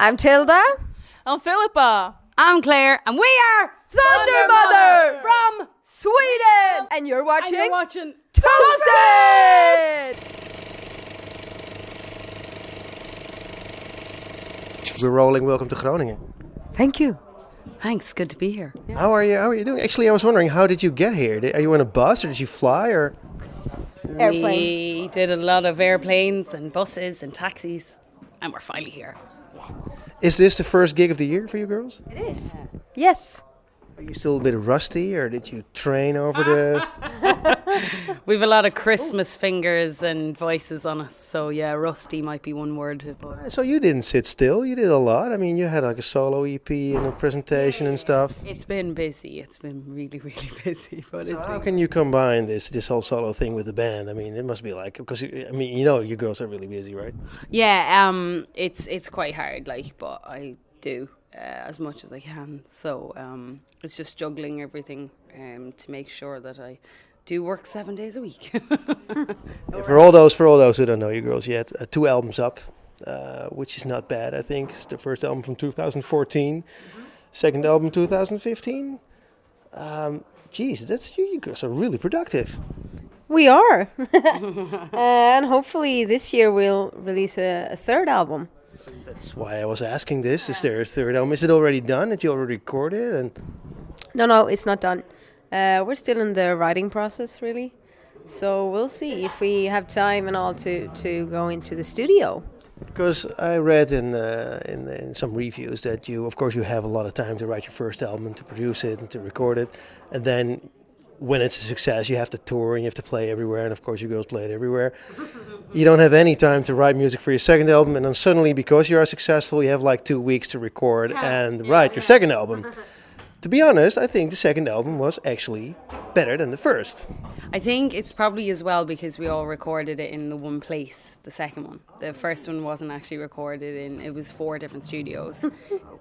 I'm Tilda. I'm Philippa. I'm Claire, and we are Thundermother from Sweden. And you're watching Toazted. We're rolling. Welcome to Groningen. Thank you. Thanks, good to be here. Yeah. How are you doing? Actually, I was wondering, how did you get here? Are you on a bus or did you fly or? Airplane. We did a lot of airplanes and buses and taxis, and we're finally here. Is this the first gig of the year for you girls? It is. Yes. Are you still a bit rusty or did you train over the... We've a lot of Christmas fingers and voices on us, so yeah, rusty might be one word. But So you didn't sit still, you did a lot. I mean, you had like a solo EP and a presentation and stuff. it's been busy. It's been really, really busy. But So it's how can you combine this whole solo thing with the band? I mean, it must be like, because, I mean, you know, you girls are really busy, right? Yeah, it's quite hard, like, but I do as much as I can. So it's just juggling everything to make sure that I do work 7 days a week. For all those who don't know you girls yet, 2 albums up, which is not bad, I think. It's the first album from 2014, second album 2015. Geez, you girls are really productive. We are. And hopefully this year we'll release a third album. That's why I was asking this. Is there a third album? Is it already done? Did you already record it? And No, it's not done. We're still in the writing process, really. So we'll see if we have time and all to go into the studio. because I read in some reviews that you have a lot of time to write your first album and to produce it and to record it, and then when it's a success, you have to tour and you have to play everywhere, and of course you girls play it everywhere. You don't have any time to write music for your second album, and then suddenly, because you are successful, you have like 2 weeks to record and write your second album. To be honest, I think the second album was actually better than the first. I think it's probably as well because we all recorded it in the one place, the second one. The first one wasn't actually recorded in, it was 4 different studios.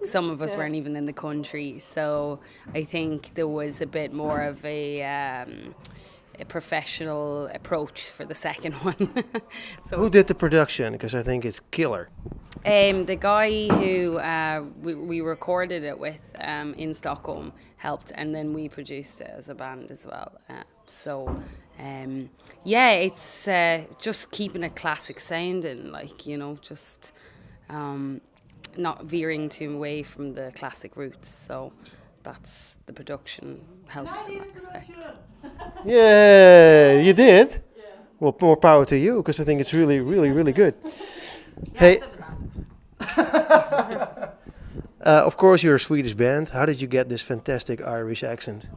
Some of us weren't even in the country, so I think there was a bit more of a professional approach for the second one. So Who did the production? Because I think it's killer. the guy who we recorded it with in Stockholm helped, and then we produced it as a band as well. It's just keeping a classic sound and, like, you know, just not veering too away from the classic roots. So that's the production helps in that respect. Yeah, you did. Well, more power to you, because I think it's really, really, really good. Hey. Of course, you're a Swedish band. How did you get this fantastic Irish accent?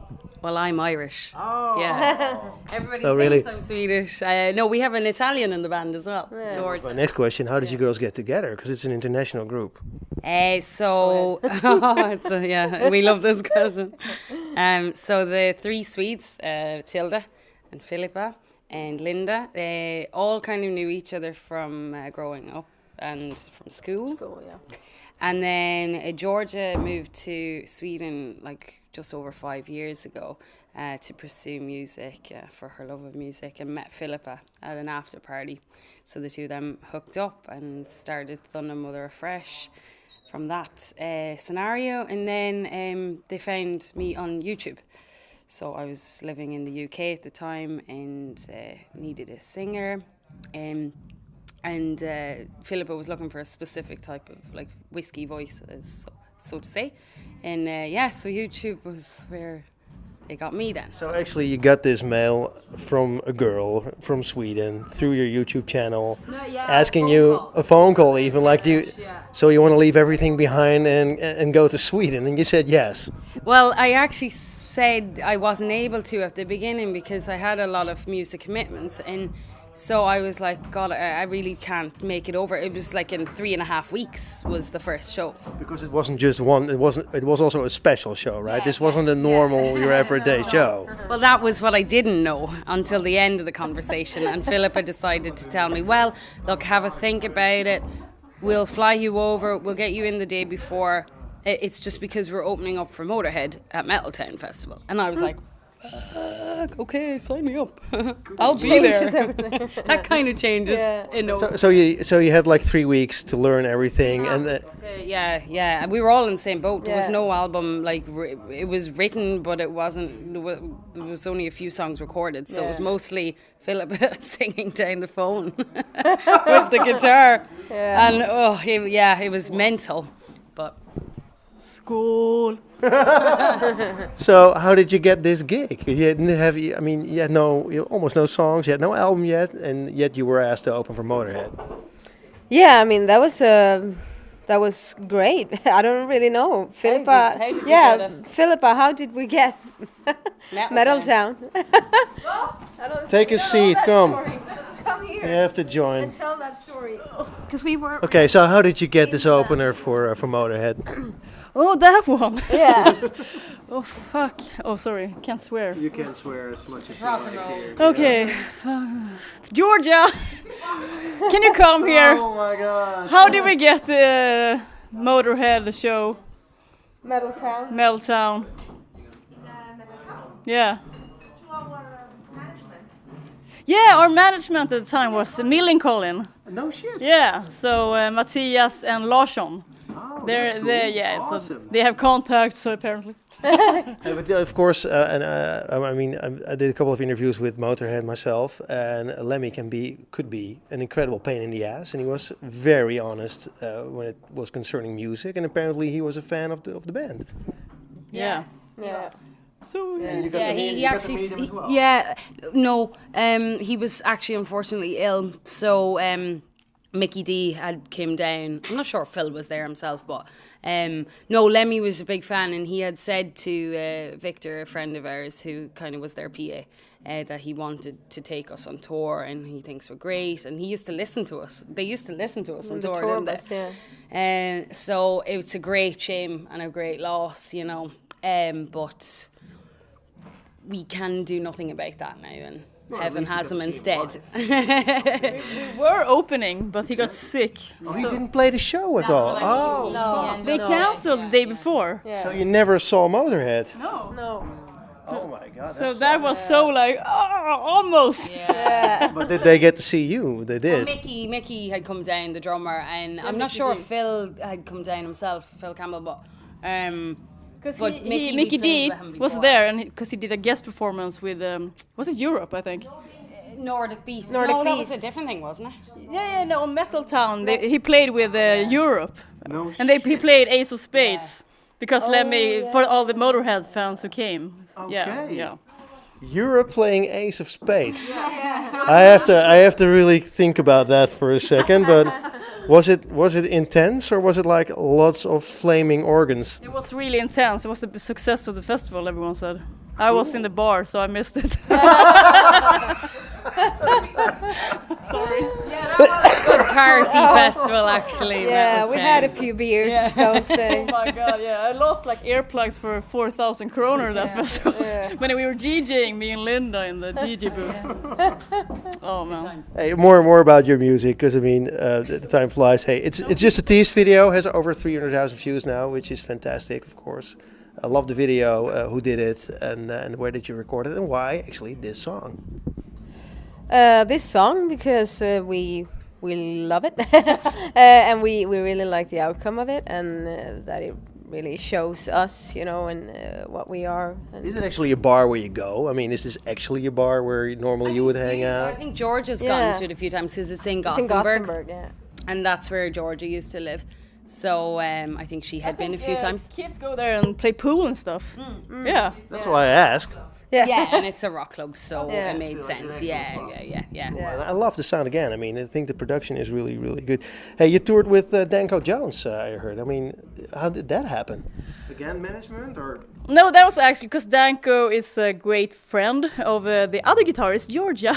Well, I'm Irish. Oh. Yeah. Everybody Oh, thinks really? I'm Swedish. No, we have an Italian in the band as well, George. My next question, how did you girls get together? Because it's an international group. We love this question. So the 3 Swedes, Tilda and Philippa and Linda, they all kind of knew each other from growing up and from school. And then Georgia moved to Sweden like just over 5 years ago to pursue music for her love of music, and met Philippa at an after party. So the two of them hooked up and started Thundermother afresh from that scenario. And then they found me on YouTube. So I was living in the UK at the time and needed a singer. And Philippa was looking for a specific type of like whiskey voice, so to say. And so YouTube was where they got me then. So actually you got this mail from a girl from Sweden through your YouTube channel, asking you a phone call even, like, so you want to leave everything behind and go to Sweden, and you said yes. Well, I actually said I wasn't able to at the beginning because I had a lot of music commitments, and so I was like, God, I really can't make it over. It was like in 3.5 weeks was the first show. Because it wasn't just one, it was also a special show, right? This wasn't a normal, your everyday show. Well, that was what I didn't know until the end of the conversation. And Philippa decided to tell me, well, look, have a think about it. We'll fly you over. We'll get you in the day before. It's just because we're opening up for Motörhead at Metal Town Festival. And I was like, okay, sign me up. I'll be Changes there. everything. That kind of changes Yeah. in no time. So you had like 3 weeks to learn everything, and Yeah. We were all in the same boat. There was Yeah. no album, like, it was written, but it wasn't, there was only a few songs recorded. So it was Yeah. mostly Philip singing down the phone with the guitar. Yeah. And, it was mental. But School. so how did you get this gig? You didn't have, I mean, almost no songs, you had no album yet, and yet you were asked to open for Motörhead. Yeah, I mean that was great. I don't really know, Philippa. how did you get it? Philippa, how did we get Metal Town. Town? Take a seat, come. Come here You have to join. and tell that story. Because we were. Okay, so how did you get this opener for Motörhead? Oh, that one. Yeah. Oh, fuck. Oh, sorry. Can't swear. You can swear as much as you rock and roll. Okay. Georgia, can you come here? Oh my god. How did we get the Motörhead show, Metal Town. Meltdown? Yeah. Yeah, our management at the time was Millencolin. No shit. Yeah, so Matthias and Larsson. Oh, They're yeah, so Awesome. they have contacts apparently. But of course, I mean, I did a couple of interviews with Motörhead myself, and Lemmy could be an incredible pain in the ass, and he was very honest when it was concerning music, and apparently he was a fan of the band. Yeah. Yeah. So He actually, he was actually unfortunately ill. So Mickey D had came down. I'm not sure if Phil was there himself, but Lemmy was a big fan, and he had said to Victor, a friend of ours who kind of was their PA, that he wanted to take us on tour, and he thinks we're great, and he used to listen to us. They used to listen to us on The tour, tour didn't bus, they? yeah. So it's a great shame and a great loss, you know. But we can do nothing about that now, and heaven has him instead. we were opening, but he got sick. Oh, he didn't play the show at all. Oh, No. They canceled the day before. Yeah. so you never saw Motörhead? No. No. Oh my god. So that was so like, almost. Yeah. But did they get to see you? They did. Mickey had come down, the drummer, and I'm not Mickey sure D. if Phil had come down himself, Phil Campbell, but Because But Mickey we played D with him was before. there, and because he did a guest performance with, was it Europe, I think? Nordic Beast. Nordic no, that was a Beast. different thing, wasn't it? Yeah, no, Metal Town. He played with Europe, No and he played Ace of Spades because Lemmy for all the Motörhead fans who came. Yeah, Okay. yeah. Europe playing Ace of Spades. I have to really think about that for a second. But was it intense, or was it like lots of flaming organs? It was really intense. It was the success of the festival, everyone said. I was in the bar, so I missed it. Sorry. Good party festival, actually. Yeah, Metal we had a Town. few beers those days. Oh my god, yeah. I lost like earplugs for 4,000 kroner that festival. Yeah. When we were DJing, me and Linda in the DJ booth. Oh man. Hey, more and more about your music, because I mean, the time flies. Hey, it's just a tease video, has over 300,000 views now, which is fantastic, of course. I love the video. Who did it, and where did you record it, and why actually this song? This song because we love it and we really like the outcome of it, and that it really shows us, you know, and what we are. And Is it actually a bar where you go? I mean, is this actually a bar where normally you would hang I out? think George has Yeah. gone to it a few times because it's in it's in Gothenburg, Gothenburg, yeah. and that's where Georgia used to live. So I think she had been a few times. Kids go there and play pool and stuff. Yeah. That's why I ask. Yeah, and it's a rock club, so Yeah. it made sense. Yeah. I love the sound again. I mean, I think the production is really, really good. Hey, you toured with Danko Jones, I heard. I mean, how did that happen? Again, management, or? No, that was actually because Danko is a great friend of the other guitarist, Georgia.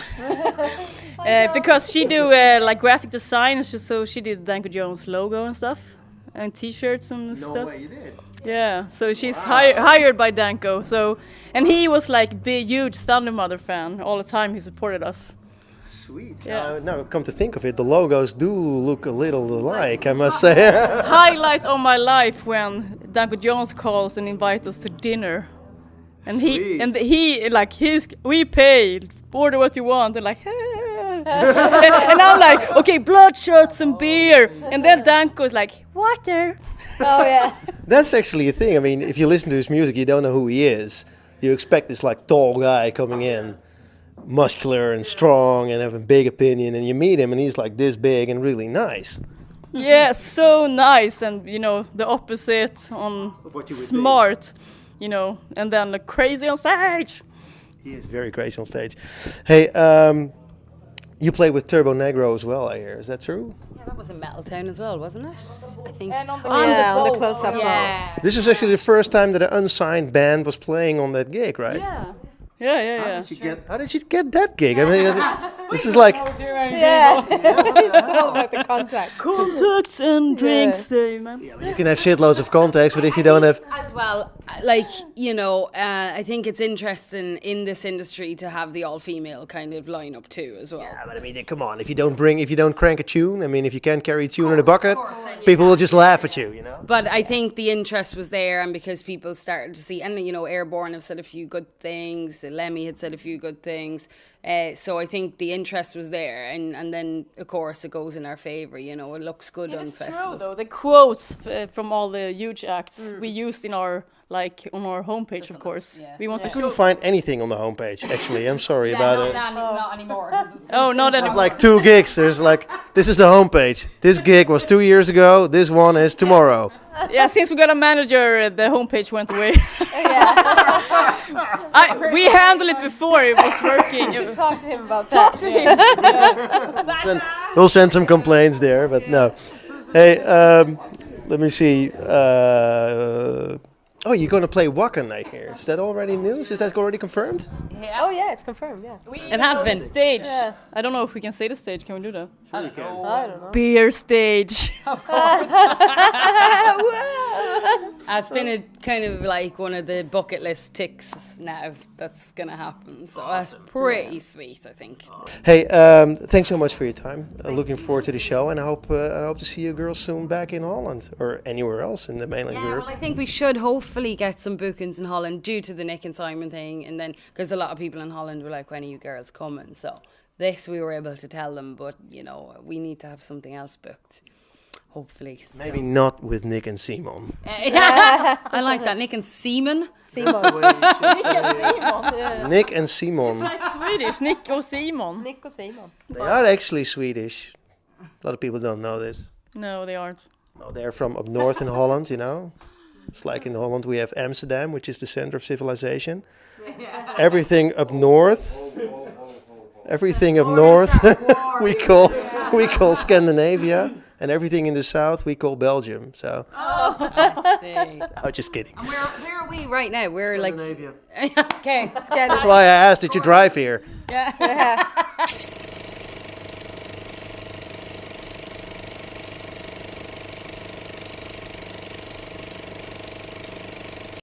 Because she do like graphic design, so she did Danko Jones logo and stuff, and T-shirts and stuff. you did. Yeah, so she's hired by Danko. So, and he was like big, huge Thundermother fan all the time. He supported us. Sweet. Yeah. Now, come to think of it, the logos do look a little alike, I must say. Highlight of my life when Danko Jones calls and invites us to dinner. And Sweet. he like we paid, order what you want, and like and I'm like, okay, blood shots and beer, and then Danko is like, water. Oh yeah. That's actually a thing. I mean, if you listen to his music, you don't know who he is. You expect this like tall guy coming in, muscular and strong and having big opinion, and you meet him and he's like this big and really nice. Yeah, so nice, and you know the opposite on what you would smart, you know, and then the crazy on stage. He is very crazy on stage. Hey, you play with Turbo Negro as well, I hear. Is that true? Yeah, that was in Metaltown as well, wasn't it? I think. And on the On the close-up. Yeah. This is actually the first time that an unsigned band was playing on that gig, right? Yeah. How did you get that gig? I mean, this is like Yeah. It's all about the contact. Contacts and drinks, man. you can have shitloads of contacts, but if you don't have, As well, like, you know, I think it's interesting in this industry to have the all-female kind of lineup too, as well. but I mean, come on, if you don't crank a tune, I mean, if you can't carry a tune in a bucket, people will just laugh at you, you know. But I think the interest was there, and because people started to see, and you know, Airborne have said a few good things, Lemmy had said a few good things, so I think the interest was there, and then of course it goes in our favour. You know, it looks good on It's true festivals. though. The quotes from all the huge acts we used in our on our homepage, of course. Yeah. We want to Couldn't find anything on the homepage. Actually, I'm sorry about it. Not anymore. 'cause it's- Oh, not There's anymore. like 2 gigs. There's like, this is the homepage. This gig was 2 years ago. This one is tomorrow. Yeah, since we got a manager, the homepage went away. We handled it before it was working. Talk to him about that. We'll send some complaints there, but no. Hey, let me see. Oh, you're going to play Wacken, I hear. Is that already news? Is that already confirmed? Oh yeah, it's confirmed. Yeah. It has been. Stage. Yeah. I don't know if we can say the stage. Can we do that? I don't know. Beer stage. It's been a kind of like one of the bucket list ticks now that's gonna happen. So that's pretty sweet, I think. Hey, thanks so much for your time. Looking forward to the show, and I hope to see you girls soon back in Holland or anywhere else in the mainland Yeah, Europe. well, I think we should hopefully get some bookings in Holland due to the Nick and Simon thing, and then because a lot of people in Holland were like, "When are you girls coming?" So this we were able to tell them, but you know we need to have something else booked. Hopefully, so. Maybe not with Nick and Simon. I like that, Nick and Simon. Nick and Simon. Swedish. Nick och Simon. Nick och Simon. They are actually Swedish. A lot of people don't know this. No, they aren't. No, they're from up north in Holland, you know. It's like in Holland we have Amsterdam, which is the center of civilization. Everything up north, we call Scandinavia, and everything in the south we call Belgium. So, I see. I'm just kidding. And where are we right now? We're like Scandinavia. okay. That's why I asked, did you drive here? Yeah.